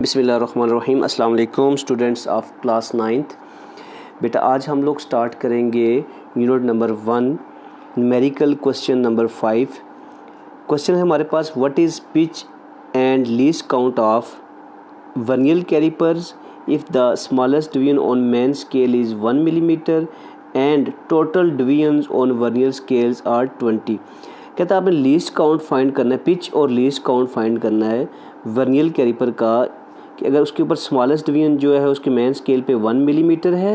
बिस्मिल्लाहिर्रहमानिर्रहीम। अस्सलाम वालेकुम स्टूडेंट्स ऑफ क्लास 9th। बेटा आज हम लोग स्टार्ट करेंगे unit number 1 numerical question number 5। Question है हमारे पास, what is pitch and least count of vernier callipers if the smallest division on main scale is 1 millimetre and total divisions on vernier scales are 20। कहता है आपने least count find करना है, pitch और least count find करना है vernier caliper का कि अगर उसके ऊपर स्मॉलेस्ट डिवीजन जो है उसके मेन स्केल पे 1 मिलीमीटर है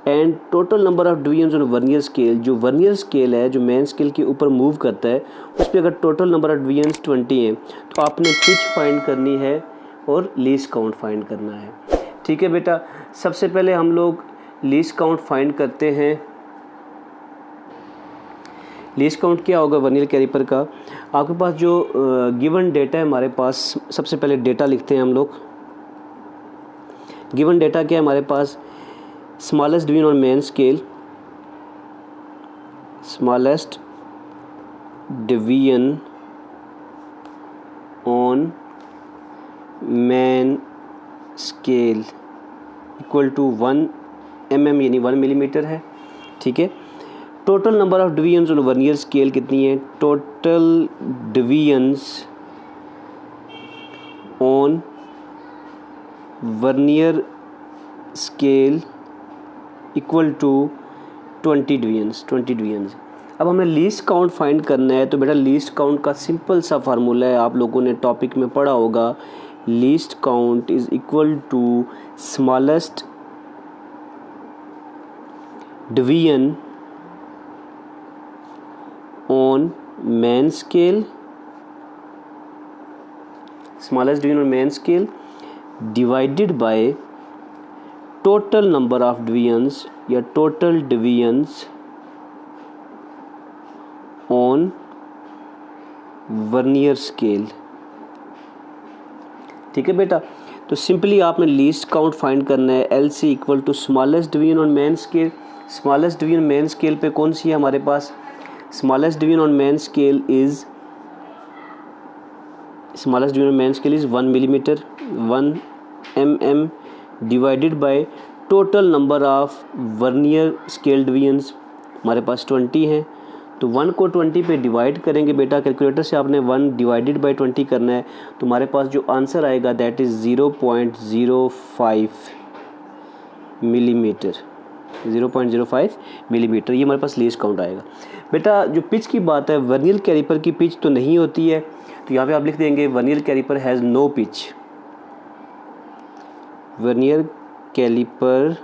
and total number of divisions on vernier scale, जो वर्नियर स्केल है जो मेन स्केल के ऊपर मूव करता है उस पर अगर टोटल नंबर ऑफ डिवीजन्स 20 हैं तो आपने पिच फाइंड करनी है और लीस्ट काउंट फाइंड करना है। ठीक है बेटा, सबसे पहले हम लोग लीस्ट काउंट फाइंड करते हैं। लीस्ट काउंट क्या होगा वर्नियर कैलिपर का? आपके पास जो गिवन डेटा है हमारे पास, सबसे पहले डेटा लिखते हैं हम लोग। गिवन डेटा क्या है हमारे पास? Smallest division on main scale, smallest division on main scale equal to 1 mm यानी 1 मिलीमीटर है। ठीक है, total number of divisions on vernier scale कितनी है? Total divisions on vernier scale equal to 20 divisions. अब हमें लीस्ट काउंट फाइंड करना है, तो बेटा लीस्ट काउंट का सिंपल सा फार्मूला है, आप लोगों ने टॉपिक में पढ़ा होगा। Least count is equal to smallest division on main scale, smallest division on main scale divided by total number of divisions या total divisions on vernier scale. ठीक है बेटा, तो सिंपली आपने लीस्ट काउंट फाइंड करना है। LC equal to smallest division on main scale. Smallest division main scale पे कौन सी है हमारे पास? Smallest division on main scale is 1 millimetre, 1 mm divided by total number of vernier scale divisions हमारे पास 20 हैं। तो 1 को 20 पे डिवाइड करेंगे बेटा, कैलकुलेटर से आपने 1 डिवाइडेड बाय 20 करना है, तो हमारे पास जो आंसर आएगा दैट इज़ 0.05 मिलीमीटर। 0.05 मिलीमीटर, ये हमारे पास लीस्ट काउंट आएगा। बेटा जो पिच की बात है, वर्नियर कैलिपर की पिच तो नहीं होती है, तो यहाँ पे आप लिख देंगे vernier caliper has no pitch. Vernier caliper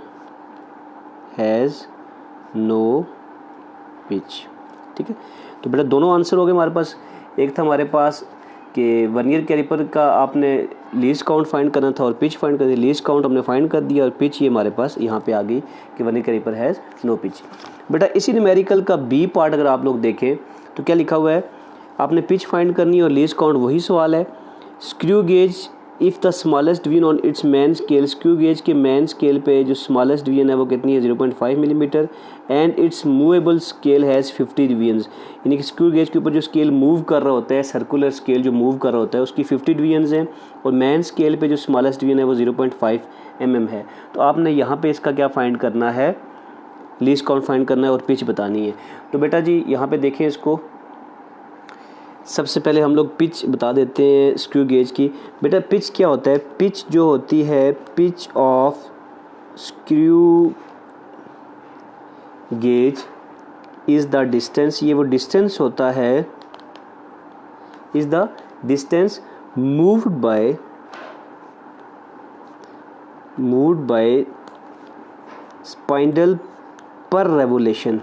has no pitch. ठीक है, तो बेटा दोनों आंसर हो गए हमारे पास। एक था हमारे पास कि वर्नियर कैलिपर का आपने लीस्ट काउंट फाइंड करना था और पिच फाइंड करनी। लीस्ट काउंट हमने फाइंड कर दिया और पिच ये हमारे पास यहाँ पे आ गई कि vernier caliper has no pitch. बेटा इसी न्यूमेरिकल का बी पार्ट अगर आप लोग देखें तो क्या लिखा हुआ है? आपने पिच फाइंड करनी और लीस्ट काउंट, वही सवाल है। Screw gauge if the smallest division on it's main scale, screw gauge के मेन स्केल पे जो स्मॉलेस्ट डिवीजन है वो कितनी है? 0.5 millimetre and it's movable scale has 50 divisions. यानी कि स्क्रू गेज के ऊपर जो स्केल मूव कर रहा होता है, सर्कुलर स्केल जो मूव कर रहा होता है उसकी 50 डिवीजन्स हैं और मेन स्केल पे जो स्मॉलेस्ट डिवीजन है वो 0.5 mm है। तो आपने यहाँ पे इसका क्या फाइंड करना है? लीस्ट काउंट फाइंड करना है और पिच बतानी है। तो बेटा जी यहाँ पे देखें इसको, सबसे पहले हम लोग पिच बता देते हैं स्क्रू गेज की। बेटा पिच क्या होता है? पिच जो होती है, pitch of screw gauge is the distance, ये वो डिस्टेंस होता है, is the distance moved by spindle पर रेवोल्यूशन।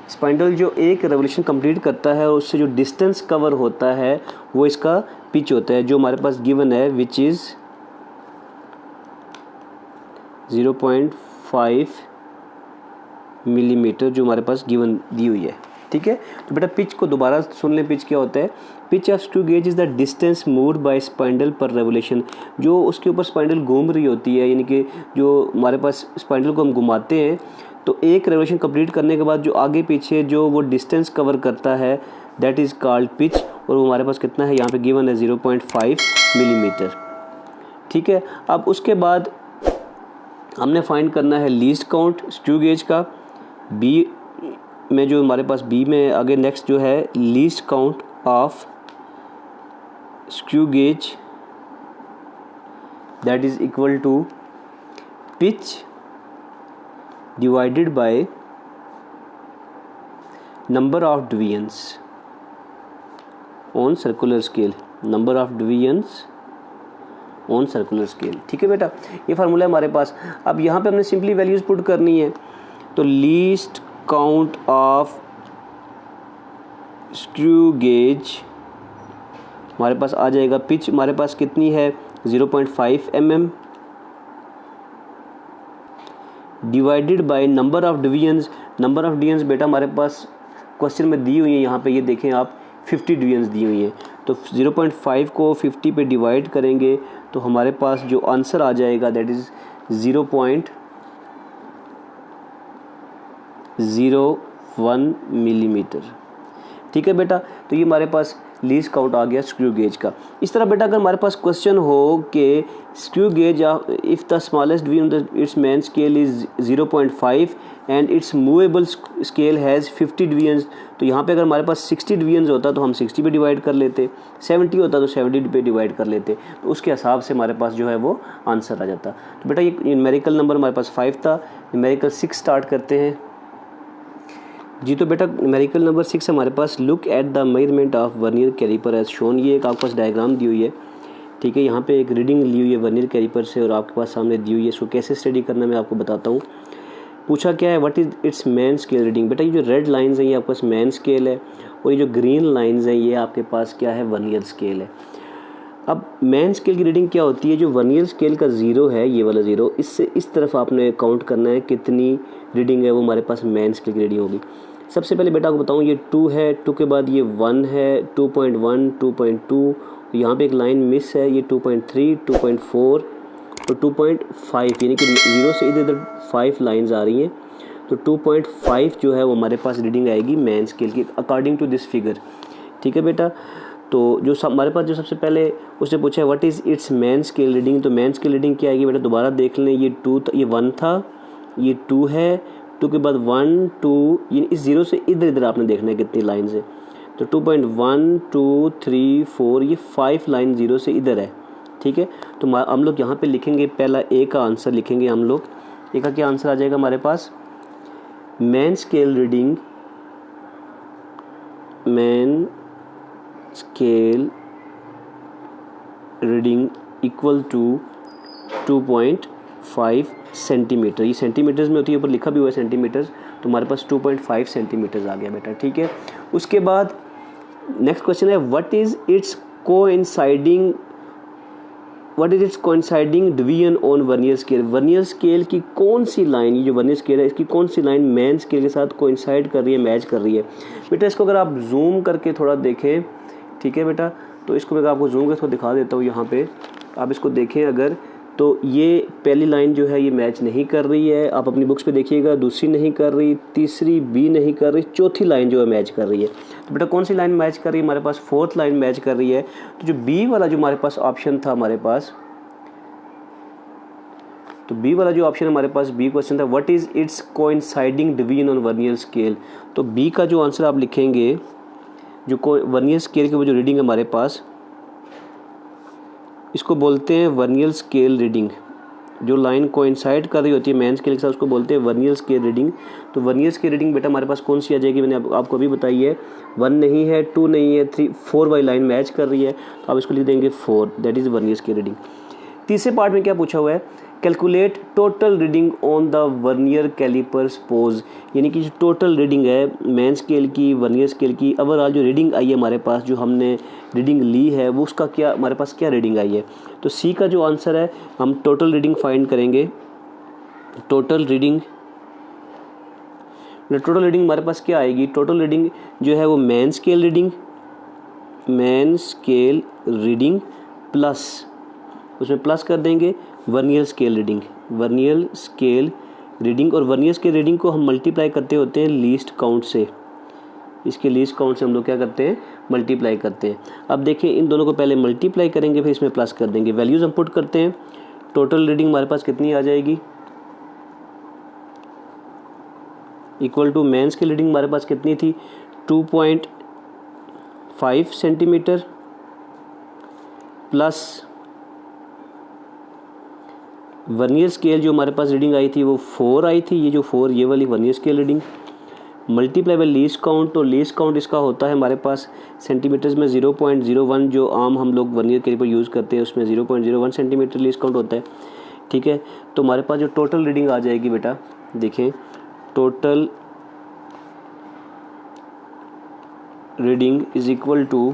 स्पाइंडल जो एक रेवोल्यूशन कंप्लीट करता है और उससे जो डिस्टेंस कवर होता है वो इसका पिच होता है, जो हमारे पास गिवन है, विच इज़ 0.5 मिलीमीटर, जो हमारे पास गिवन दी हुई है। ठीक है, तो बेटा पिच को दोबारा सुन लें। पिच क्या होता है? Pitch of screw gauge is the distance moved by spindle पर रेवोल्यूशन। जो उसके ऊपर स्पाइंडल घूम रही होती है, यानी कि जो हमारे पास स्पाइंडल को हम घुमाते हैं तो एक रेवोल्यूशन कंप्लीट करने के बाद जो आगे पीछे जो वो डिस्टेंस कवर करता है दैट इज़ कॉल्ड पिच, और वो हमारे पास कितना है यहाँ पे गिवन है 0.5 मिलीमीटर। ठीक है, अब उसके बाद हमने फाइंड करना है लीस्ट काउंट स्क्रू गेज का। बी में जो हमारे पास बी में आगे नेक्स्ट जो है least count of screw gauge that is equal to pitch divided by number of divisions on circular scale, number of divisions on circular scale. ठीक है बेटा, ये फार्मूला है हमारे पास। अब यहाँ पे हमने सिंपली वैल्यूज़ पुट करनी है, तो least count of screw gauge हमारे पास आ जाएगा, पिच हमारे पास कितनी है 0.5 mm divided by number of divisions. Number of divisions बेटा हमारे पास क्वेश्चन में दी हुई है, यहाँ पे ये देखें आप 50 डिवीजन्स दी हुई हैं, तो 0.5 को 50 पे डिवाइड करेंगे तो हमारे पास जो आंसर आ जाएगा दैट इज़ 0.01 मिलीमीटर। ठीक है बेटा, तो ये हमारे पास लीस्ट काउंट आ गया स्क्रू गेज का। इस तरह बेटा अगर हमारे पास क्वेश्चन हो कि screw gauge if the smallest division it's main scale is 0.5 and it's movable scale has 50 divisions, तो यहाँ पे अगर हमारे पास 60 डिवीजन्स होता तो हम 60 पे डिवाइड कर लेते, 70 होता तो 70 पे डिवाइड कर लेते, तो उसके हिसाब से हमारे पास जो है वो आंसर आ जाता। तो बेटा ये न्यूमेरिकल नंबर हमारे पास 5 था, न्यूमेरिकल 6 स्टार्ट करते हैं जी। तो बेटा न्यूमेरिकल नंबर 6 हमारे पास look at the measurement of vernier calliper as shown. ये एक आपके पास डायग्राम दी हुई है, ठीक है, यहाँ पे एक रीडिंग ली हुई है वर्नियर कैलिपर से और आपके पास सामने दी हुई है। इसको कैसे स्टडी करना मैं आपको बताता हूँ। पूछा क्या है, what is it's main scale reading. बेटा ये जो रेड लाइंस हैं ये आपके पास मेन स्केल है, और ये जो ग्रीन लाइंस हैं ये आपके पास क्या है, वर्नियर स्केल है। अब मेन स्केल की रीडिंग क्या होती है, जो वर्नियर स्केल का 0 है, ये वाला 0, इससे इस तरफ आपने काउंट करना है कितनी रीडिंग है वो हमारे पास मेन स्केल की रीडिंग होगी। सबसे पहले बेटा आपको बताऊँ, ये 2 है, 2 के बाद ये 1 है, 2.1, 2.2, यहाँ पे एक लाइन मिस है, ये 2.3, 2.4 और 2.5, यानी कि 0 से इधर 5 लाइंस आ रही हैं, तो 2.5 जो है वो हमारे पास रीडिंग आएगी मेन स्केल की अकॉर्डिंग टू दिस फिगर। ठीक है बेटा, तो जो हमारे पास जो सबसे पहले उसने पूछा है what is it's main scale reading, तो मेन स्केल रीडिंग क्या आएगी बेटा, दोबारा देख लें, ये 1 था, ये 2 है, 2 के बाद 1, 2, ये इस 0 से इधर इधर आपने देखना है कितनी लाइन्स है, तो 2.1, 2, 3, 4, ये 5 लाइन 0 से इधर है। ठीक है, तो हम लोग यहाँ पे लिखेंगे, पहला ए का आंसर लिखेंगे हम लोग। ए का क्या आंसर आ जाएगा हमारे पास, main scale reading, main scale reading equal to 2.5 centimetre. ये सेंटीमीटर्स में होती है, ऊपर लिखा भी हुआ है सेंटीमीटर्स, तो हमारे पास 2.5 सेंटीमीटर्स आ गया बेटा। ठीक है, उसके बाद नेक्स्ट क्वेश्चन है what is it's coinciding division on vernier scale. Vernier scale की कौन सी लाइन, ये जो वर्नियर स्केल है इसकी कौन सी लाइन मेन स्केल के साथ कोइंसाइड कर रही है, मैच कर रही है। बेटा इसको अगर आप जूम करके थोड़ा देखें, ठीक है बेटा, तो इसको मैं आपको जूम करके दिखा देता हूँ। यहाँ पे आप इसको देखें अगर, तो ये पहली लाइन जो है ये मैच नहीं कर रही है, आप अपनी बुक्स पे देखिएगा, दूसरी नहीं कर रही, तीसरी भी नहीं कर रही, चौथी लाइन जो है मैच कर रही है। तो बेटा कौन सी लाइन मैच कर रही है, हमारे पास 4th लाइन मैच कर रही है। तो जो बी वाला जो हमारे पास ऑप्शन था हमारे पास, तो बी वाला जो ऑप्शन हमारे पास बी क्वेश्चन था what is it's coinciding division on vernier scale, तो बी का जो आंसर आप लिखेंगे, जो वर्नियर स्केल की वो जो रीडिंग है हमारे पास, इसको बोलते हैं वर्नियर स्केल रीडिंग। जो लाइन कोइंसाइड कर रही होती है मेन स्केल के साथ उसको बोलते हैं वर्नियर स्केल रीडिंग। तो वर्नियर स्केल रीडिंग बेटा हमारे पास कौन सी आ जाएगी, मैंने आपको अभी बताई है, 1 नहीं है, 2 नहीं है, 3, 4 वाली लाइन मैच कर रही है, तो आप इसको लिख देंगे 4, that is vernier scale reading. तीसरे पार्ट में क्या पूछा हुआ है, calculate total reading on the vernier caliper suppose, यानी कि जो टोटल रीडिंग है मेन स्केल की, वर्नियर स्केल की, ओवरऑल जो रीडिंग आई है हमारे पास, जो हमने रीडिंग ली है वो उसका क्या हमारे पास क्या रीडिंग आई है। तो सी का जो आंसर है, हम टोटल रीडिंग फाइंड करेंगे। टोटल रीडिंग हमारे पास क्या आएगी, टोटल रीडिंग जो है वो मेन स्केल रीडिंग प्लस, उसमें प्लस कर देंगे वर्नियर स्केल रीडिंग, और वर्नियर स्केल रीडिंग को हम मल्टीप्लाई करते होते हैं लीस्ट काउंट से, इसके लीस्ट काउंट से हम लोग क्या करते हैं, मल्टीप्लाई करते हैं। अब देखिए इन दोनों को पहले मल्टीप्लाई करेंगे, फिर इसमें प्लस कर देंगे। वैल्यूज़ हम पुट करते हैं। टोटल रीडिंग हमारे पास कितनी आ जाएगी, इक्वल टू मेंस की रीडिंग हमारे पास कितनी थी, 2.5 सेंटीमीटर प्लस वर्नियर स्केल जो हमारे पास रीडिंग आई थी वो 4 आई थी, ये जो 4 ये वाली vernier scale reading, multiply by least count. तो लीस्ट काउंट इसका होता है हमारे पास सेंटीमीटर्स में 0.01, जो आम हम लोग वर्नियर के पर यूज़ करते हैं उसमें 0.01 सेंटीमीटर लीस्ट काउंट होता है। ठीक है, तो हमारे पास जो टोटल रीडिंग आ जाएगी बेटा, देखें total reading is equal to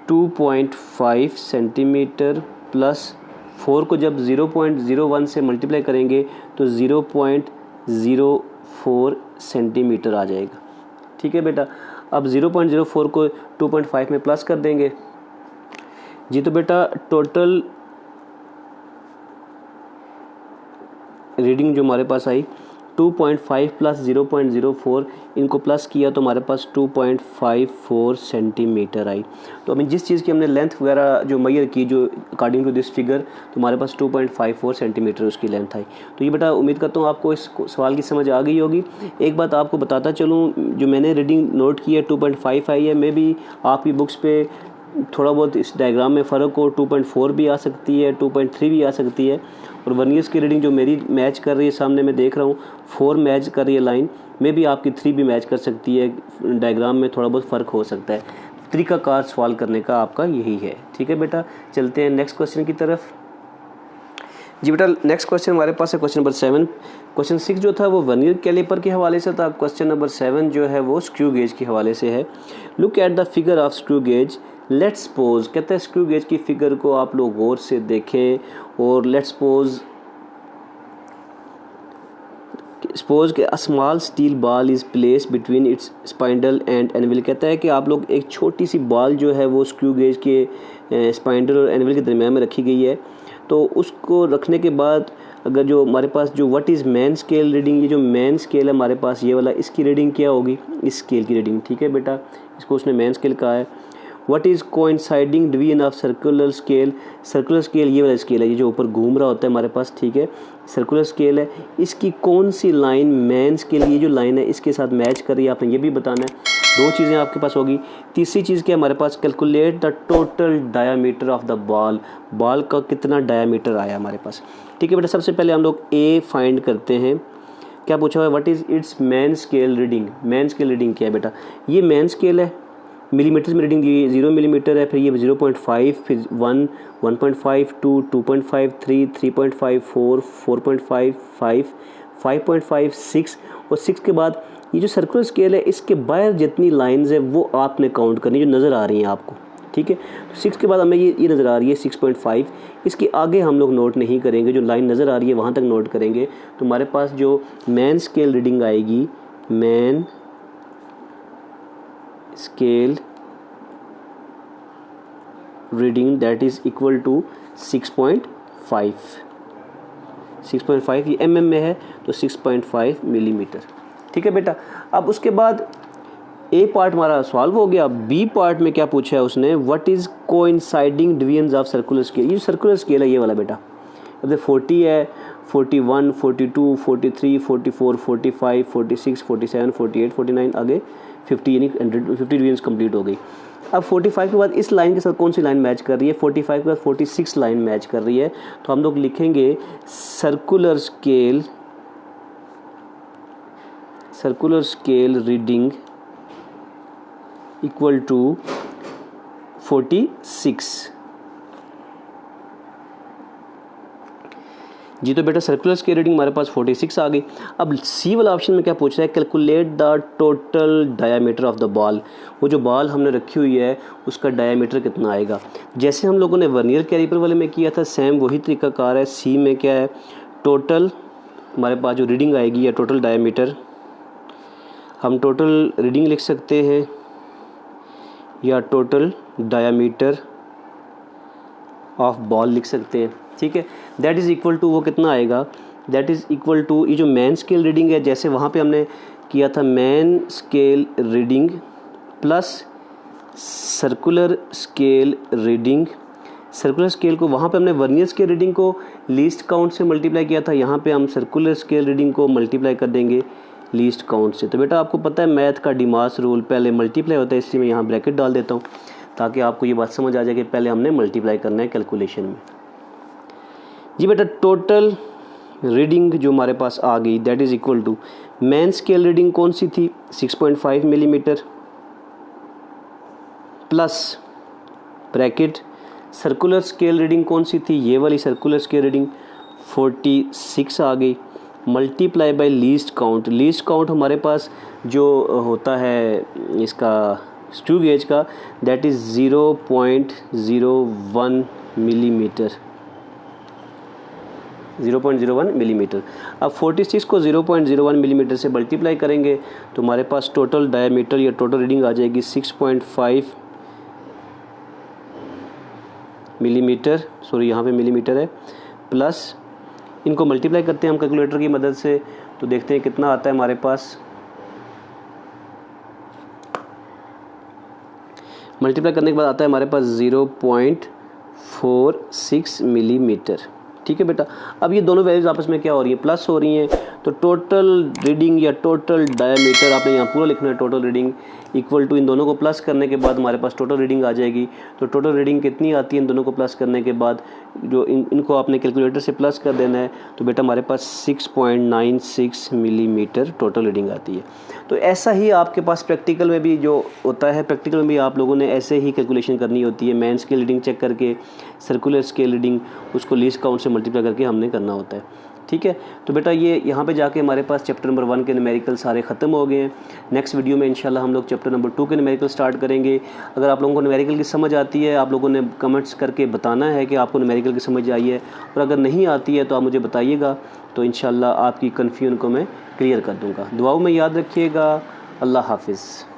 2.5 centimetre plus 4 को जब 0.01 से मल्टीप्लाई करेंगे तो 0.04 सेंटीमीटर आ जाएगा। ठीक है बेटा, अब 0.04 को 2.5 में प्लस कर देंगे जी। तो बेटा टोटल रीडिंग जो हमारे पास आई 2.5 प्लस 0.04, इनको प्लस किया तो हमारे पास 2.54 सेंटीमीटर आई। तो अभी जिस चीज़ की हमने लेंथ वगैरह जो मेजर की, जो अकॉर्डिंग टू दिस फिगर, तो हमारे पास 2.54 सेंटीमीटर उसकी लेंथ आई। तो ये बेटा उम्मीद करता हूँ आपको इस सवाल की समझ आ गई होगी। एक बात आपको बताता चलूँ, जो मैंने रीडिंग नोट की है 2.5 आई है, मे भी आपकी बुक्स पे थोड़ा बहुत इस डायग्राम में फ़र्क हो, 2.4 भी आ सकती है, 2.3 भी आ सकती है। और वर्नियर्स की रीडिंग जो मेरी मैच कर रही है, सामने मैं देख रहा हूँ 4 मैच कर रही है लाइन, में भी आपकी 3 भी मैच कर सकती है। डायग्राम में थोड़ा बहुत फ़र्क हो सकता है। तरीकाकार सवाल करने का आपका यही है। ठीक है बेटा, चलते हैं नेक्स्ट क्वेश्चन की तरफ। जी बेटा नेक्स्ट क्वेश्चन हमारे पास है क्वेश्चन नंबर 7। क्वेश्चन 6 जो था वो वर्नियर कैलिपर के हवाले से था। क्वेश्चन नंबर 7 जो है वो स्क्रू गेज के हवाले से है। Look at the figure of screw gauge, let's suppose, कहते हैं स्क्रू गेज की फिगर को आप लोग गौर से देखें और लेट्स सपोज कि a small steel ball is place between its spindle and anvil. कहता है कि आप लोग एक छोटी सी बॉल जो है वो स्क्रू गेज के स्पाइंडल और एनविल के दरमियान में रखी गई है। तो उसको रखने के बाद अगर जो हमारे पास जो what is main scale reading, ये जो मेन स्केल है हमारे पास ये वाला, इसकी रीडिंग क्या होगी, इस स्केल की रीडिंग। ठीक है बेटा, इसको उसने मेन स्केल कहा है। What is coinciding division of circular scale, circular scale ये वाला स्केल है, ये जो ऊपर घूम रहा होता है हमारे पास। ठीक है, सर्कुलर स्केल है, इसकी कौन सी लाइन मेन स्केल, ये जो लाइन है इसके साथ मैच कर रही है, आपने ये भी बताना है। 2 चीज़ें आपके पास होगी। तीसरी चीज़ क्या हमारे पास, calculate the total diameter of the ball, ball का कितना डायामीटर आया हमारे पास। ठीक है बेटा, सबसे पहले हम लोग ए फाइंड करते हैं। क्या पूछा हुआ है, what is it's main scale reading. Main scale reading क्या है बेटा, ये मेन स्केल है, मिलीमीटर में रीडिंग दी 0 मिलीमीटर है, फिर ये 0.5, फिर 1, 1.5, 2, 2.5, 3, 3.5, 4, 4.5, 5, 5.5, 6 और 6 के बाद ये जो सर्कुलर स्केल है इसके बाहर जितनी लाइंस है वो आपने काउंट करनी, जो नज़र आ रही हैं आपको। ठीक है, तो 6 के बाद हमें ये नज़र आ रही है 6.5, इसके आगे हम लोग नोट नहीं करेंगे, जो लाइन नज़र आ रही है वहाँ तक नोट करेंगे। तो हमारे पास जो मेन स्केल रीडिंग आएगी, main scale reading that is equal to 6.5। 6.5 ये mm में है तो 6.5 मिलीमीटर। ठीक है बेटा, अब उसके बाद ए पार्ट हमारा सॉल्व हो गया। बी पार्ट में क्या पूछा है उसने, what is coinciding divisions of circular scale. ये सर्कुलर स्केल है ये वाला बेटा, अब 40 है, 41, 42, 43, 44, 45, 46, 47, 48, 49, आगे 50 यानी 150 डिवीजन्स कंप्लीट हो गई। अब 45 के बाद इस लाइन के साथ कौन सी लाइन मैच कर रही है, 45 के बाद 46 लाइन मैच कर रही है। तो हम लोग लिखेंगे circular scale reading equal to 46 जी। तो बेटा सर्कुलर स्केल रीडिंग हमारे पास 46 आ गई। अब सी वाला ऑप्शन में क्या पूछ रहा है, calculate the total diameter of the ball. वो जो बॉल हमने रखी हुई है उसका डायामीटर कितना आएगा। जैसे हम लोगों ने वर्नियर कैलिपर वाले में किया था सेम वही तरीकाकार है। सी में क्या है, टोटल हमारे पास जो रीडिंग आएगी या टोटल डायामीटर, हम टोटल रीडिंग लिख सकते हैं या टोटल डायामीटर ऑफ बॉल लिख सकते हैं। ठीक है, दैट इज़ इक्वल टू वो कितना आएगा, दैट इज़ इक्वल टू ये जो मेन स्केल रीडिंग है, जैसे वहाँ पे हमने किया था main scale reading plus circular scale reading. Circular scale को वहाँ पे हमने वर्नियर स्केल रीडिंग को लीस्ट काउंट से मल्टीप्लाई किया था, यहाँ पे हम सर्कुलर स्केल रीडिंग को मल्टीप्लाई कर देंगे लीस्ट काउंट से। तो बेटा आपको पता है मैथ का डिमास रूल, पहले मल्टीप्लाई होता है, इसलिए मैं यहाँ ब्रैकेट डाल देता हूँ ताकि आपको ये बात समझ आ जाए कि पहले हमने मल्टीप्लाई करना है कैलकुलेशन में। जी बेटा टोटल रीडिंग जो हमारे पास आ गई that is equal to main scale reading कौन सी थी 6.5 millimetre plus bracket circular scale reading कौन सी थी, ये वाली सर्कुलर स्केल रीडिंग 46 आ गई, multiply by least count. Least count हमारे पास जो होता है इसका स्क्रू गेज का दैट इज़ 0.01 मिलीमीटर, 0.01 मिलीमीटर। अब 46 को 0.01 मिलीमीटर से मल्टीप्लाई करेंगे तो हमारे पास टोटल डायमीटर या टोटल रीडिंग आ जाएगी 6.5 मिलीमीटर, सॉरी यहाँ पे मिलीमीटर है, प्लस इनको मल्टीप्लाई करते हैं हम कैलकुलेटर की मदद से तो देखते हैं कितना आता है हमारे पास। मल्टीप्लाई करने के बाद आता है हमारे पास 0.46 मिलीमीटर। ठीक है बेटा, अब ये दोनों वैल्यूज आपस में क्या हो रही है, प्लस हो रही हैं, तो टोटल रीडिंग या टोटल डायमीटर आपने यहाँ पूरा लिखना है, टोटल रीडिंग इक्वल टू इन दोनों को प्लस करने के बाद हमारे पास टोटल रीडिंग आ जाएगी। तो टोटल रीडिंग कितनी आती है इन दोनों को प्लस करने के बाद, जो इनको आपने कैलकुलेटर से प्लस कर देना है, तो बेटा हमारे पास 6.96 मिलीमीटर टोटल रीडिंग आती है। तो ऐसा ही आपके पास प्रैक्टिकल में भी जो होता है, प्रैक्टिकल में भी आप लोगों ने ऐसे ही कैलकुलेशन करनी होती है, मेन स्केल रीडिंग चेक करके सर्कुलर स्केल रीडिंग उसको लीस्ट काउंट से मल्टीप्लाई करके हमने करना होता है। ठीक है, तो बेटा ये यहाँ पे जाके हमारे पास चैप्टर नंबर 1 के न्यूमेरिकल सारे ख़त्म हो गए हैं। नेक्स्ट वीडियो में इंशाल्लाह हम लोग चैप्टर नंबर 2 के न्यूमेरिकल स्टार्ट करेंगे। अगर आप लोगों को न्यूमेरिकल की समझ आती है, आप लोगों ने कमेंट्स करके बताना है कि आपको न्यूमेरिकल की समझ आई है, और अगर नहीं आती है तो आप मुझे बताइएगा, तो इंशाल्लाह आपकी कन्फ्यूजन को मैं क्लियर कर दूँगा। दुआओं में याद रखिएगा। अल्लाह हाफिज़।